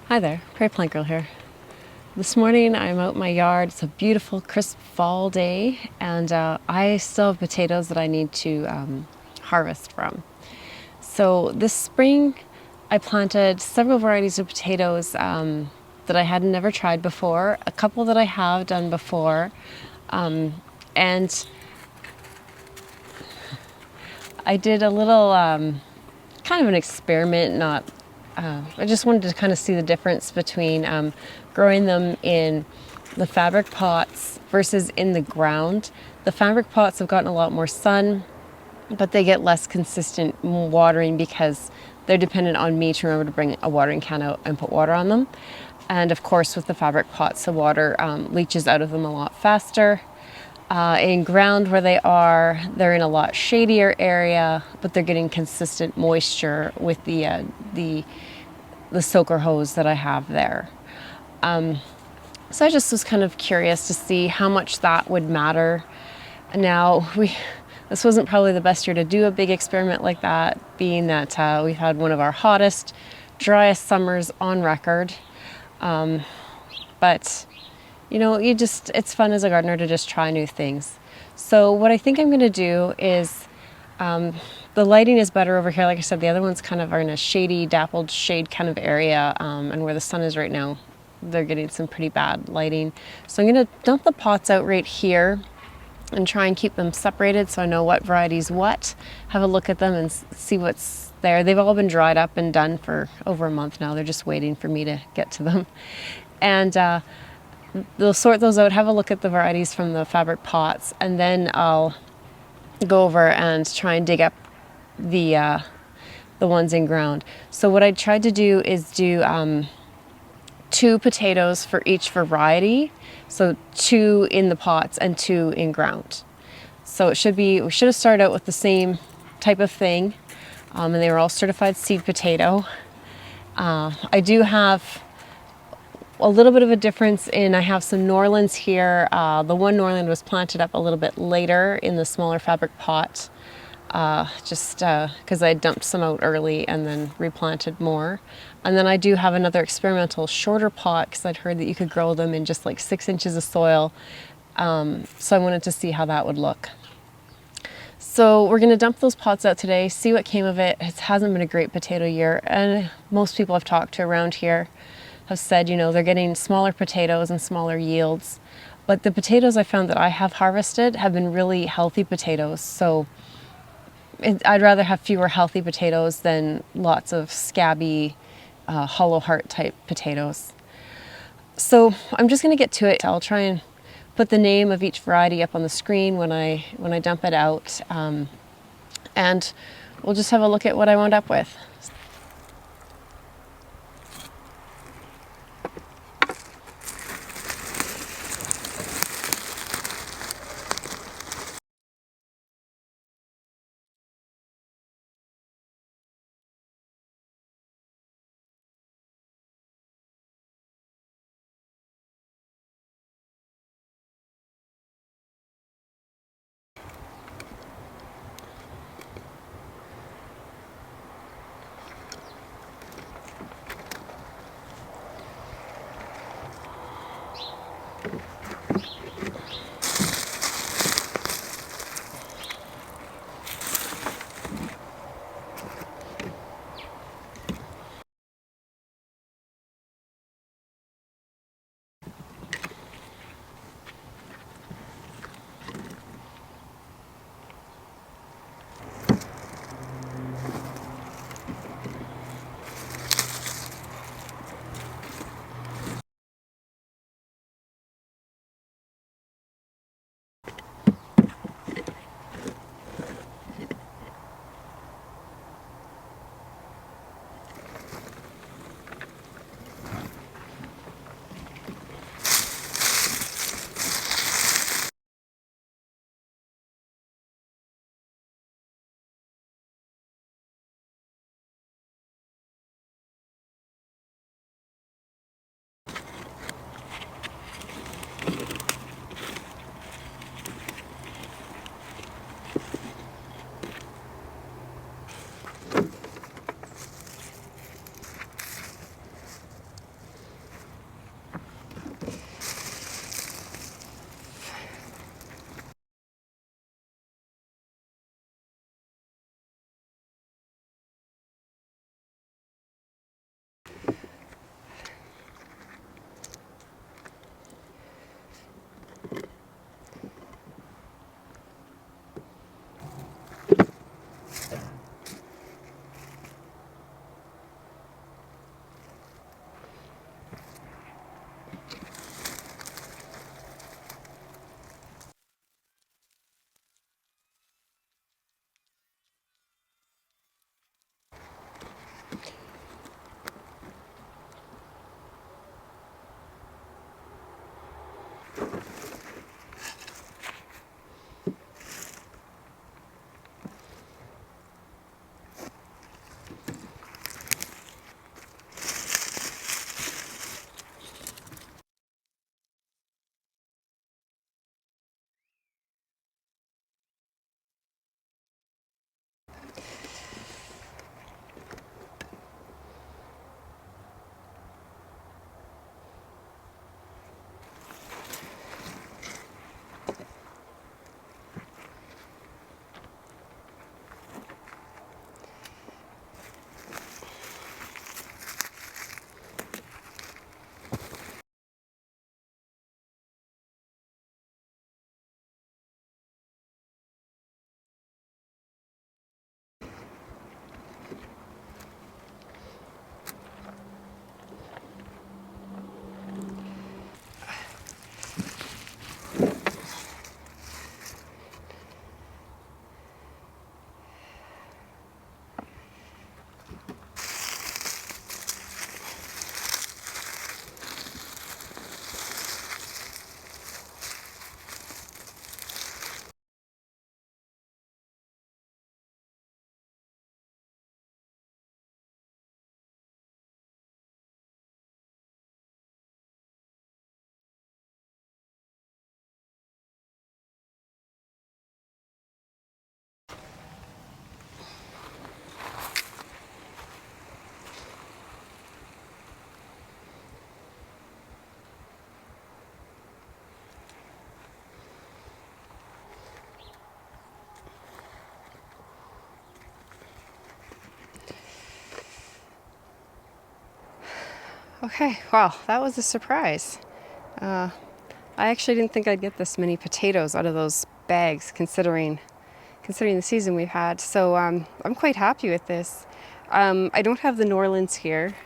Hi there, Prairie Plant Girl here. This morning I'm out in my yard. It's a beautiful, crisp fall day, and I still have potatoes that I need to harvest from. So this spring I planted several varieties of potatoes that I had never tried before, a couple that I have done before, and I did a little kind of an experiment, not I just wanted to kind of see the difference between growing them in the fabric pots versus in the ground. The fabric pots have gotten a lot more sun, but they get less consistent watering because they're dependent on me to remember to bring a watering can out and put water on them. And of course, with the fabric pots, the water leaches out of them a lot faster. In ground where they're in a lot shadier area, but they're getting consistent moisture with the soaker hose that I have there. So I just was kind of curious to see how much that would matter. Now, this wasn't probably the best year to do a big experiment like that, being that we've had one of our hottest, driest summers on record. But you know, it's fun as a gardener to just try new things. So what I think I'm going to do is, the lighting is better over here. Like I said, the other ones kind of are in a shady, dappled shade kind of area, and where the sun is right now, they're getting some pretty bad lighting. So I'm going to dump the pots out right here and try and keep them separated so I know what variety's what, have a look at them and see what's there. They've all been dried up and done for over a month now. They're just waiting for me to get to them. And they'll sort those out, have a look at the varieties from the fabric pots, and then I'll go over and try and dig up the ones in ground. So what I tried to do is do 2 potatoes for each variety, so 2 in the pots and 2 in ground. So we should have started out with the same type of thing, and they were all certified seed potato. I do have a little bit of a difference I have some Norlands here. The one Norland was planted up a little bit later in the smaller fabric pot, just because I dumped some out early and then replanted more. And then I do have another experimental shorter pot because I'd heard that you could grow them in just like 6 inches of soil. So I wanted to see how that would look. So we're going to dump those pots out today, see what came of it. It hasn't been a great potato year, and most people I've talked to around here have said, you know, they're getting smaller potatoes and smaller yields. But the potatoes I found that I have harvested have been really healthy potatoes. So I'd rather have fewer healthy potatoes than lots of scabby, hollow heart type potatoes. So I'm just going to get to it. I'll try and put the name of each variety up on the screen when I dump it out. And we'll just have a look at what I wound up with. Okay, wow, that was a surprise. I actually didn't think I'd get this many potatoes out of those bags, considering the season we've had. So I'm quite happy with this. I don't have the Norlands here.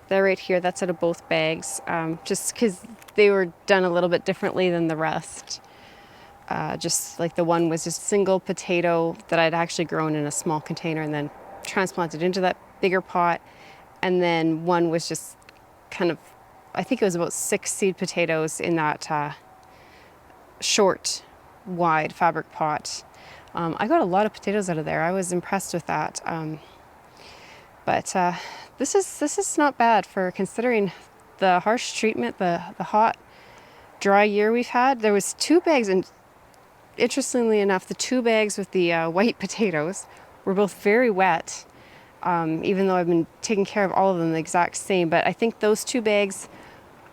They're right here. That's out of both bags, just because they were done a little bit differently than the rest. Just like the one was just single potato that I'd actually grown in a small container and then transplanted into that bigger pot. And then one was just kind of, I think it was about 6 seed potatoes in that short, wide fabric pot. I got a lot of potatoes out of there. I was impressed with that. But this is not bad for considering the harsh treatment, the hot, dry year we've had. There was 2 bags, and interestingly enough, the 2 bags with the white potatoes were both very wet, even though I've been taking care of all of them the exact same. But I think those 2 bags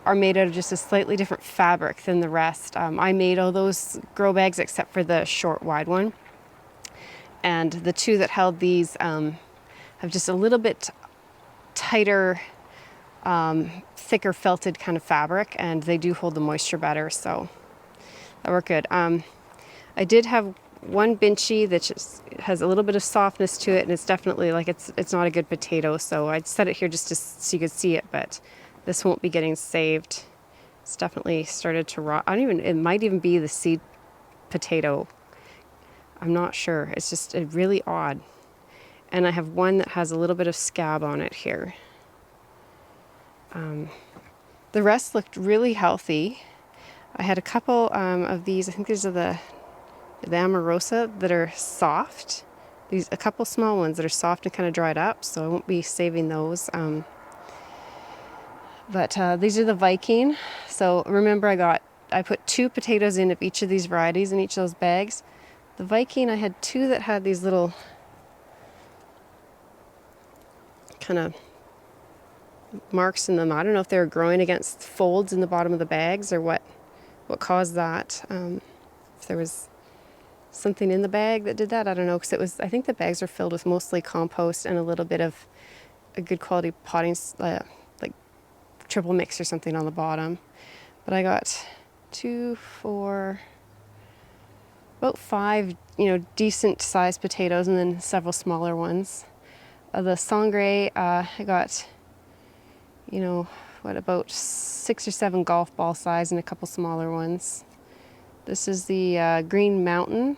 are made out of just a slightly different fabric than the rest. I made all those grow bags except for the short, wide one. And the 2 that held these have just a little bit tighter, thicker felted kind of fabric, and they do hold the moisture better, so that worked good. I did have one Binchy that just has a little bit of softness to it, and it's definitely like it's not a good potato, so I'd set it here just so you could see it, but this won't be getting saved. It's definitely started to rot. It might even be the seed potato. I'm not sure. It's just really odd. And I have one that has a little bit of scab on it here. The rest looked really healthy. I had a couple of these, I think these are the Amorosa, that are soft. A couple small ones that are soft and kind of dried up, so I won't be saving those. But these are the Viking. So remember I put 2 potatoes in of each of these varieties in each of those bags. The Viking, I had 2 that had these little kind of marks in them. I don't know if they were growing against folds in the bottom of the bags or what caused that. If there was something in the bag that did that, I don't know, because I think the bags are filled with mostly compost and a little bit of a good quality potting, like triple mix or something on the bottom. But I got 2, 4, about 5, decent sized potatoes, and then several smaller ones. The Sangre, I got, about 6 or 7 golf ball size and a couple smaller ones. This is the Green Mountain,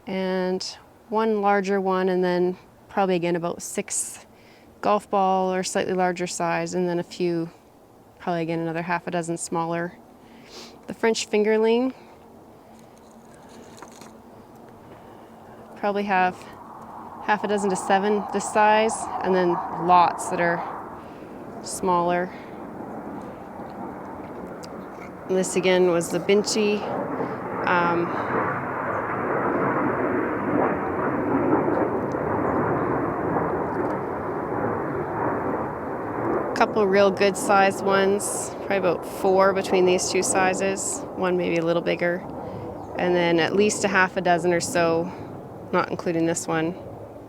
and one larger one, and then probably again about 6 golf ball or slightly larger size, and then a few, probably again another half a dozen smaller. The French fingerling, probably have half a dozen to 7 this size, and then lots that are smaller. And this again was the Binchy. Couple real good sized ones, probably about 4 between these 2 sizes, one maybe a little bigger, and then at least a half a dozen or so, not including this one,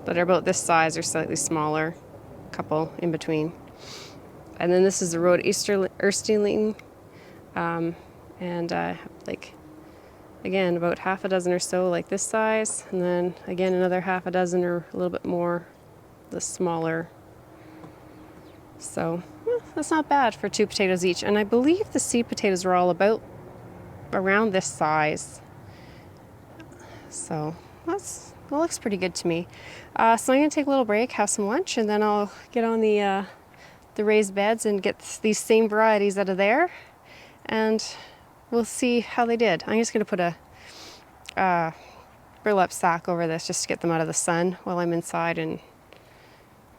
that are about this size or slightly smaller, a couple in between. And then this is the Rhode Easterling, and again about half a dozen or so like this size, and then again another half a dozen or a little bit more, the smaller. So that's not bad for 2 potatoes each, and I believe the seed potatoes are all about around this size. So that looks pretty good to me. So I'm going to take a little break, have some lunch, and then I'll get on the raised beds and get these same varieties out of there, and we'll see how they did. I'm just going to put a burlap sack over this just to get them out of the sun while I'm inside, and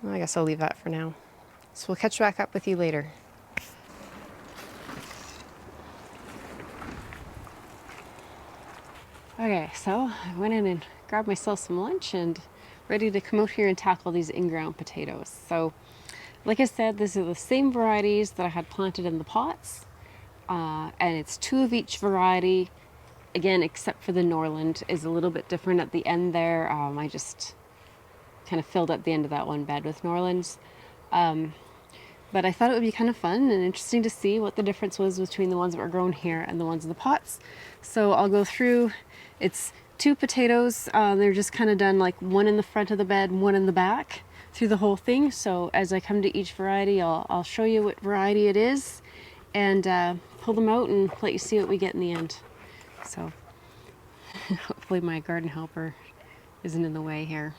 I guess I'll leave that for now. So we'll catch back up with you later. Okay, so I went in and grabbed myself some lunch and ready to come out here and tackle these in-ground potatoes. So like I said, these are the same varieties that I had planted in the pots, and it's 2 of each variety. Again, except for the Norland is a little bit different at the end there. I just kind of filled up the end of that one bed with Norlands. But I thought it would be kind of fun and interesting to see what the difference was between the ones that were grown here and the ones in the pots. So I'll go through, it's 2 potatoes. They're just kind of done like one in the front of the bed, one in the back through the whole thing. So as I come to each variety, I'll show you what variety it is and pull them out and let you see what we get in the end. So hopefully my garden helper isn't in the way here.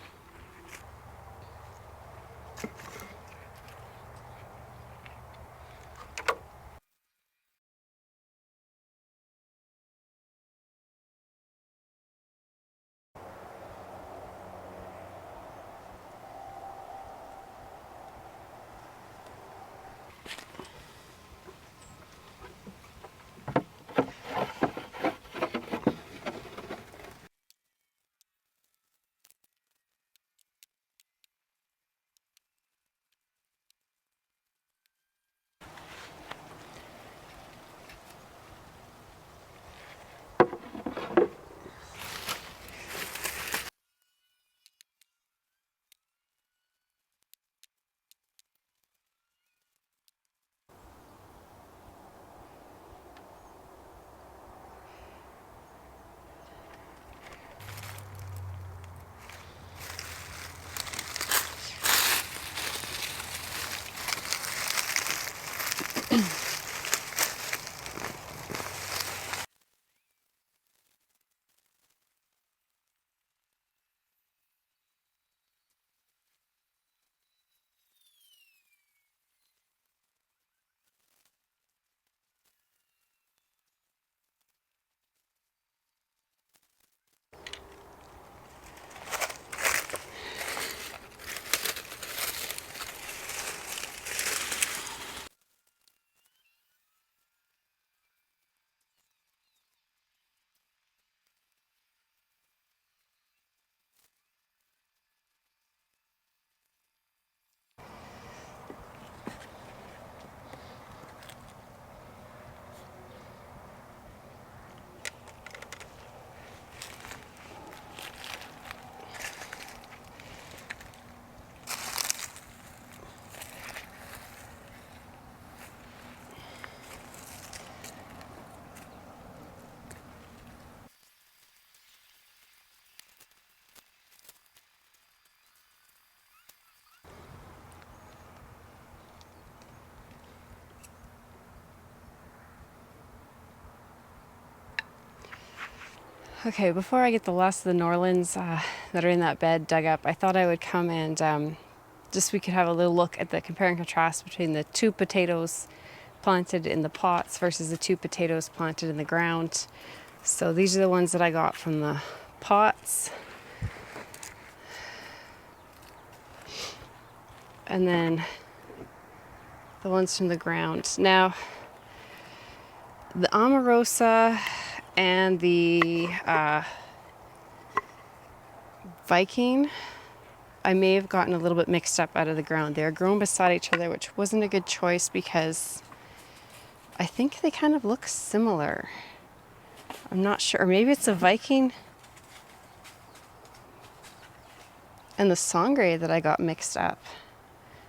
Okay, before I get the last of the Norlands that are in that bed dug up, I thought I would come and just we could have a little look at the compare and contrast between the 2 potatoes planted in the pots versus the 2 potatoes planted in the ground. So these are the ones that I got from the pots. And then the ones from the ground. Now, the Omarosa and the Viking, I may have gotten a little bit mixed up out of the ground. They're grown beside each other, which wasn't a good choice because I think they kind of look similar. I'm not sure. Or maybe it's a Viking and the Sangre that I got mixed up.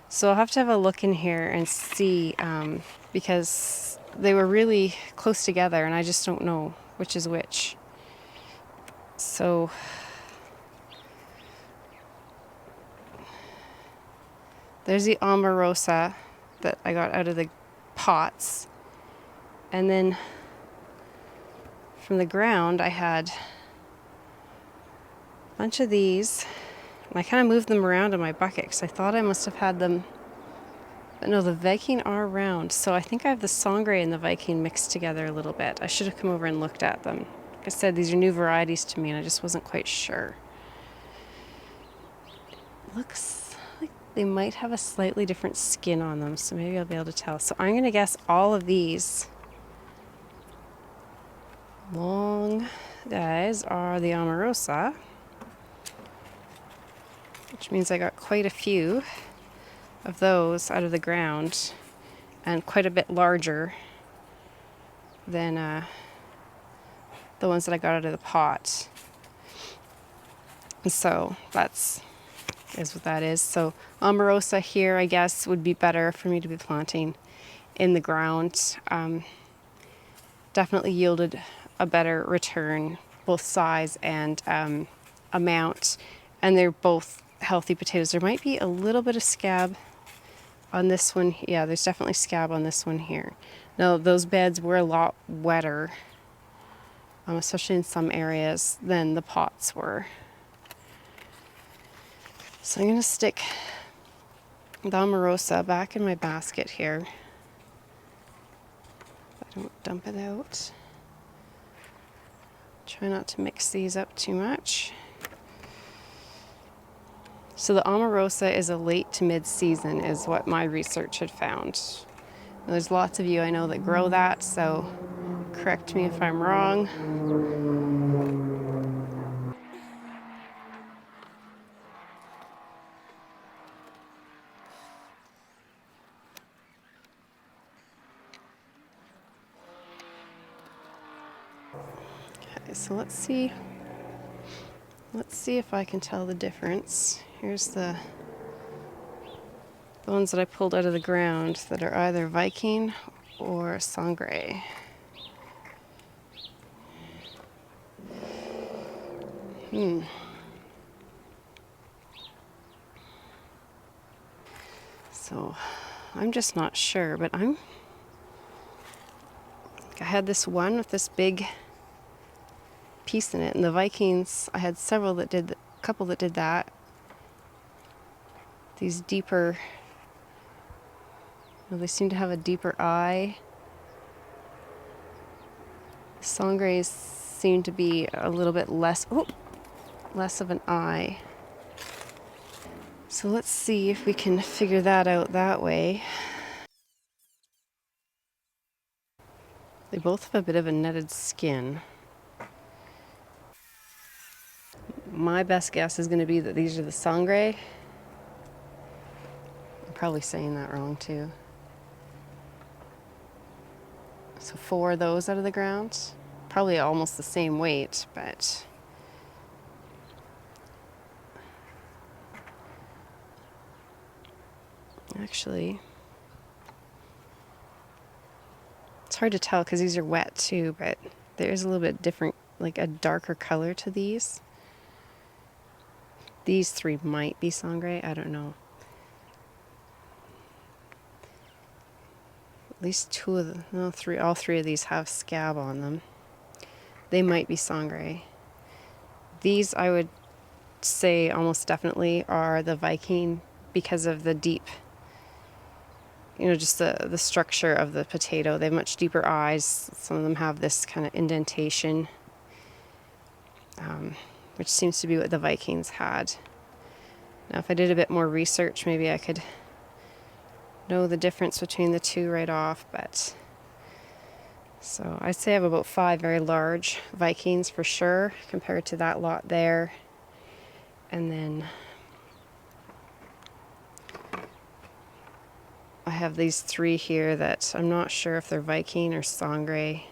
So I'll have to have a look in here and see because they were really close together and I just don't know which is which. So there's the Omarosa that I got out of the pots. And then from the ground I had a bunch of these. And I kind of moved them around in my bucket because I thought I must have had them. But no, the Viking are round. So I think I have the Sangre and the Viking mixed together a little bit. I should have come over and looked at them. Like I said, these are new varieties to me and I just wasn't quite sure. It looks like they might have a slightly different skin on them, so maybe I'll be able to tell. So I'm going to guess all of these long guys are the Omarosa, which means I got quite a few of those out of the ground and quite a bit larger than the ones that I got out of the pot. And so that's is what that is. So Omarosa here, I guess, would be better for me to be planting in the ground. Definitely yielded a better return, both size and amount. And they're both healthy potatoes. There might be a little bit of scab on this one. Yeah, there's definitely scab on this one here. Now, those beds were a lot wetter, especially in some areas, than the pots were. So I'm going to stick the Omarosa back in my basket here. I don't dump it out. Try not to mix these up too much. So the Omarosa is a late to mid-season is what my research had found. Now, there's lots of you I know that grow that, so correct me if I'm wrong. Okay, so let's see if I can tell the difference. Here's the ones that I pulled out of the ground that are either Viking or Sangre. So I'm just not sure, but I had this one with this big piece in it, and the Vikings, I had several that did, a couple that did that. These deeper, well, they seem to have a deeper eye. Sangres seem to be a little bit less, less of an eye. So let's see if we can figure that out that way. They both have a bit of a netted skin. My best guess is going to be that these are the Sangre. I'm probably saying that wrong too. So 4 of those out of the ground. Probably almost the same weight, but actually, it's hard to tell because these are wet too, but there's a little bit different, like a darker color to these. These 3 might be Sangre, I don't know. At least 2 of them, no, 3, all 3 of these have scab on them. They might be Sangre. These I would say almost definitely are the Viking because of the deep, just the structure of the potato. They have much deeper eyes. Some of them have this kind of indentation, which seems to be what the Vikings had. Now, if I did a bit more research, maybe I could know the difference between the 2 right off, but so I'd say I have about 5 very large Vikings for sure compared to that lot there. And then I have these 3 here that I'm not sure if they're Viking or Sangre.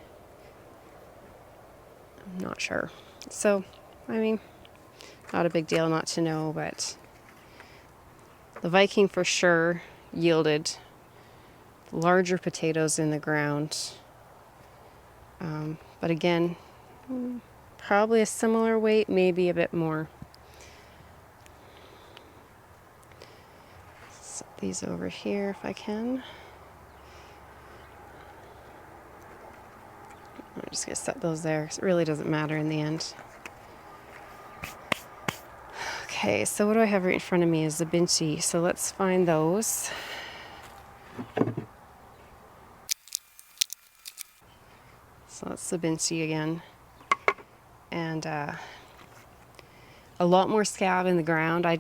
I'm not sure. So, I mean, not a big deal not to know, but the Viking for sure yielded larger potatoes in the ground. But again, probably a similar weight, maybe a bit more. Set these over here if I can. I'm just going to set those there because it really doesn't matter in the end. Okay, so what do I have right in front of me is the Binti. So let's find those. So that's the Binti again. And a lot more scab in the ground. I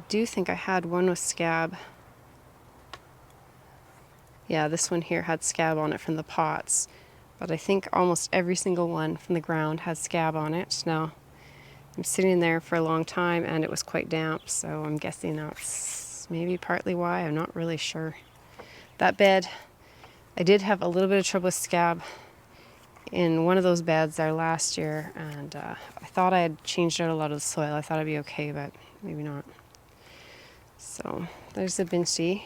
do think I had one with scab. Yeah, this one here had scab on it from the pots. But I think almost every single one from the ground had scab on it. Now, I'm sitting there for a long time and it was quite damp, so I'm guessing that's maybe partly why. I'm not really sure. That bed, I did have a little bit of trouble with scab in one of those beds there last year, and I thought I had changed out a lot of the soil. I thought I'd be okay, but maybe not. So there's the Binchi.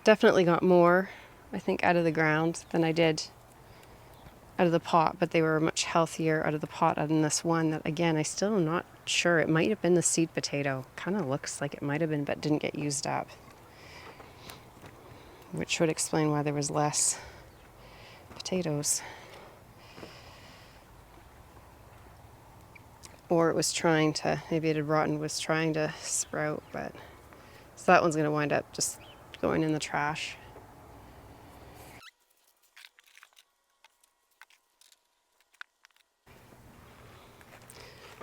Definitely got more, I think, out of the ground than I did out of the pot, but they were much healthier out of the pot than this one that, again, I still am not sure. It might have been the seed potato. Kind of looks like it might have been, but didn't get used up, which would explain why there was less potatoes. Or it was trying to, maybe it had rotten, was trying to sprout, but so that one's going to wind up just going in the trash.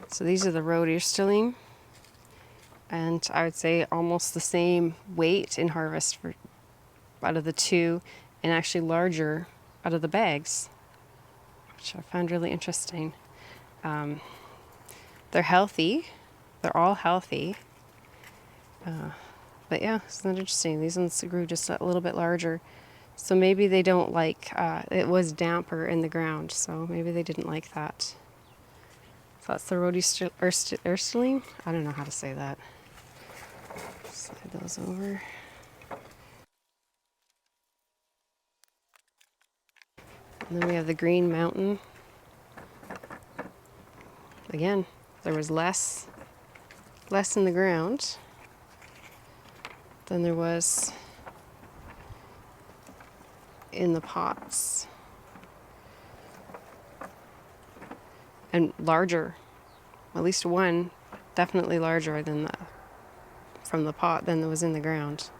So these are the rhodiosterline, and I would say almost the same weight in harvest for out of the two, and actually larger out of the bags, which I found really interesting. They're healthy. They're all healthy. But yeah, isn't that interesting? These ones grew just a little bit larger. So maybe they don't like, it was damper in the ground, so maybe they didn't like that. So that's the rhodiosterline. I don't know how to say that. Slide those over. And then we have the Green Mountain. Again, there was less in the ground than there was in the pots. And larger, at least one, definitely larger than from the pot than was in the ground.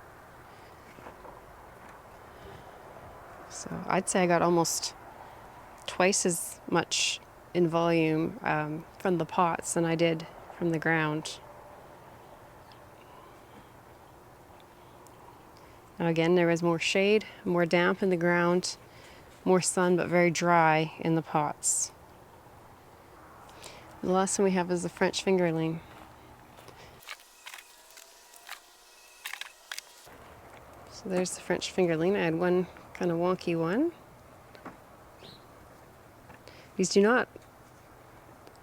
So I'd say I got almost twice as much in volume from the pots than I did from the ground. Now again, there was more shade, more damp in the ground, more sun, but very dry in the pots. And the last one we have is the French fingerling. So there's the French fingerling. I had one kind of wonky one. These do not,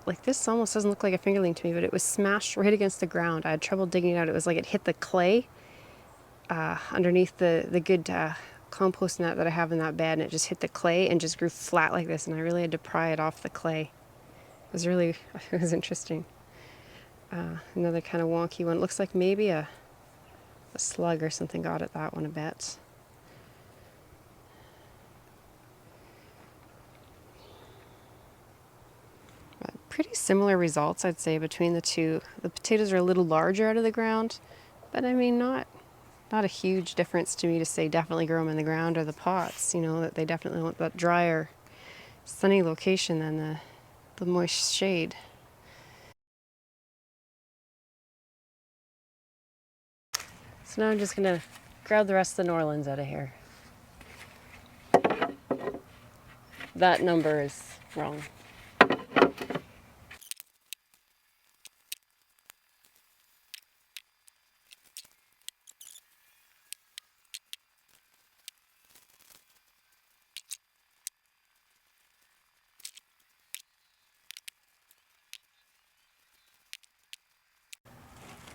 like this almost doesn't look like a fingerling to me, but it was smashed right against the ground. I had trouble digging it out. It was like it hit the clay underneath the good compost net that I have in that bed, and it just hit the clay and just grew flat like this, and I really had to pry it off the clay. It was really, it was interesting. Another kind of wonky one. It looks like maybe a slug or something got at that one a bit. But pretty similar results, I'd say, between the two. The potatoes are a little larger out of the ground, but I mean, not a huge difference to me to say definitely grow them in the ground or the pots. You know, that they definitely want that drier, sunny location than the moist shade. So now I'm just gonna grab the rest of the Norlands out of here. That number is wrong.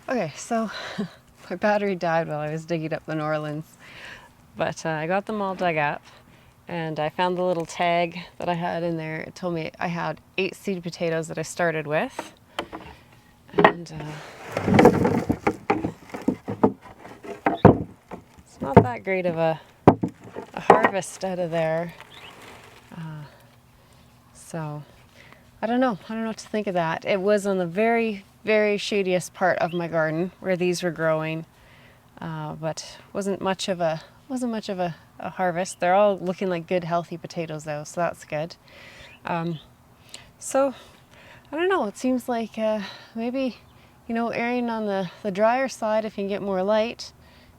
Okay, so my battery died while I was digging up the Norlands, but I got them all dug up, and I found the little tag that I had in there. It told me I had 8 seed potatoes that I started with, and it's not that great of a harvest out of there. So I don't know what to think of that. It was on the very, very shadiest part of my garden where these were growing, but wasn't much of a harvest. They're all looking like good, healthy potatoes though, so that's good. So I don't know. It seems like maybe, you know, erring on the drier side if you can get more light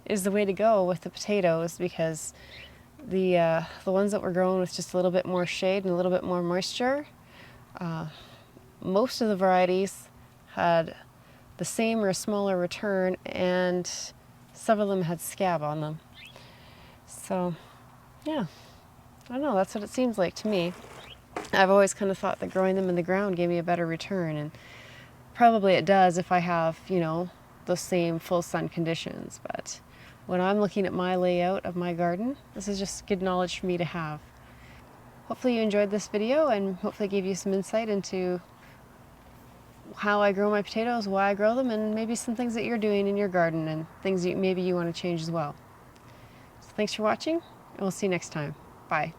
is the way to go with the potatoes, because the ones that were growing with just a little bit more shade and a little bit more moisture, most of the varieties had the same or a smaller return, and some of them had scab on them. So yeah, I don't know, that's what it seems like to me. I've always kind of thought that growing them in the ground gave me a better return, and probably it does if I have, you know, those same full sun conditions. But when I'm looking at my layout of my garden, this is just good knowledge for me to have. Hopefully you enjoyed this video, and hopefully gave you some insight into how I grow my potatoes, why I grow them, and maybe some things that you're doing in your garden and things that maybe you want to change as well. So thanks for watching, and we'll see you next time. Bye.